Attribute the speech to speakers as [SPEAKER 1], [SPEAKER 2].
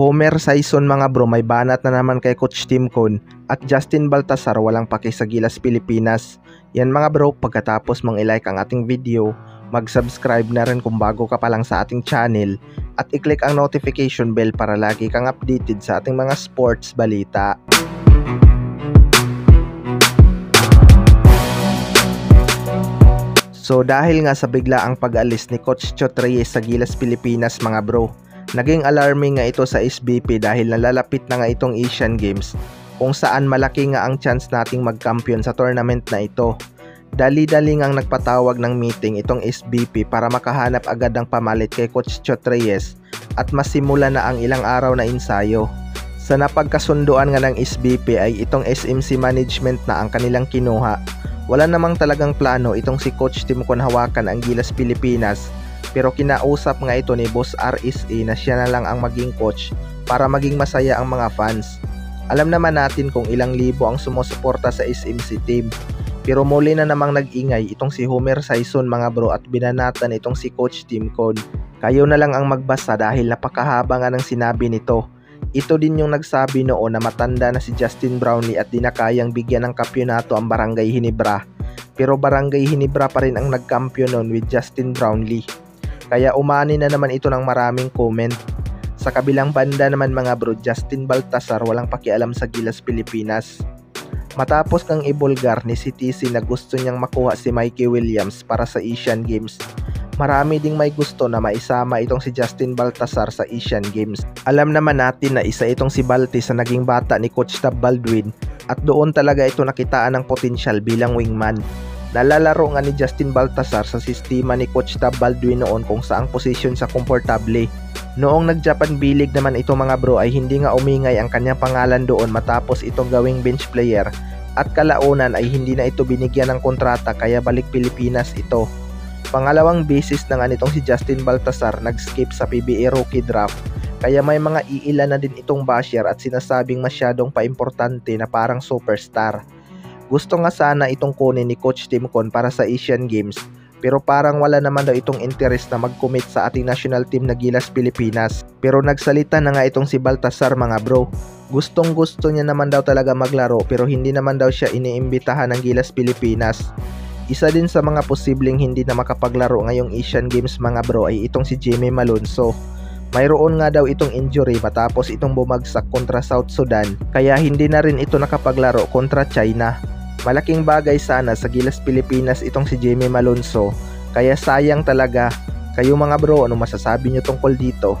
[SPEAKER 1] Homer Sison mga bro, may banat na naman kay Coach Timcon at Justin Baltasar walang paki sa Gilas Pilipinas. Yan mga bro, pagkatapos mong i-like ang ating video, mag-subscribe na rin kung bago ka pa lang sa ating channel at i-click ang notification bell para lagi kang updated sa ating mga sports balita. So dahil nga sa bigla ang pag-alis ni Coach Chot Reyes sa Gilas Pilipinas mga bro, naging alarming nga ito sa SBP dahil nalalapit na nga itong Asian Games kung saan malaki nga ang chance nating magkampiyon sa tournament na ito. Dali-dali ngang nagpatawag ng meeting itong SBP para makahanap agad ng pamalit kay Coach Chot Reyes at masimula na ang ilang araw na ensayo. Sa napagkasunduan nga ng SBP ay itong SMC management na ang kanilang kinuha. Wala namang talagang plano itong si Coach Timcon hawakan ang Gilas Pilipinas, pero kinausap nga ito ni Boss RSA na siya na lang ang maging coach para maging masaya ang mga fans. Alam naman natin kung ilang libo ang sumusuporta sa SMC team, pero muli na namang nag-ingay itong si Homer Sison mga bro at binanatan itong si Coach Timcon. Kayo na lang ang magbasa dahil napakahaba nga ng sinabi nito. Ito din yung nagsabi noon na matanda na si Justin Brownlee at di na kayang bigyan ng kampyonato ang Barangay Ginebra. Pero Barangay Ginebra pa rin ang nagkampiyon noon with Justin Brownlee. Kaya umani na naman ito ng maraming comment. Sa kabilang banda naman mga bro, Justin Baltasar walang pakialam sa Gilas Pilipinas. Matapos kang ibulgar ni CTC na gusto niyang makuha si Mikey Williams para sa Asian Games, marami ding may gusto na maisama itong si Justin Baltasar sa Asian Games. Alam naman natin na isa itong si Balti sa naging bata ni Coach Tab Baldwin at doon talaga ito nakitaan ng potensyal bilang wingman. Nalalaro nga ni Justin Baltasar sa sistema ni Coach Tab Baldwin noon kung saang posisyon sa komportable. Noong nag-Japan B-League naman ito mga bro ay hindi nga umingay ang kanyang pangalan doon matapos itong gawing bench player at kalaunan ay hindi na ito binigyan ng kontrata kaya balik Pilipinas ito. Pangalawang beses na nga nitong si Justin Baltasar nag-skip sa PBA Rookie Draft kaya may mga iilan na din itong basher at sinasabing masyadong paimportante na parang superstar. Gusto nga sana itong kunin ni Coach Timcon para sa Asian Games pero parang wala naman daw itong interest na mag-commit sa ating national team na Gilas Pilipinas. Pero nagsalita na nga itong si Baltasar mga bro. Gustong gusto niya naman daw talaga maglaro pero hindi naman daw siya iniimbitahan ng Gilas Pilipinas. Isa din sa mga posibleng hindi na makapaglaro ngayong Asian Games mga bro ay itong si Jimmy Malonzo. Mayroon nga daw itong injury matapos itong bumagsak kontra South Sudan kaya hindi na rin ito nakapaglaro kontra China. Malaking bagay sana sa Gilas Pilipinas itong si Jimmy Malonzo kaya sayang talaga. Kayo mga bro, ano masasabi nyo tungkol dito?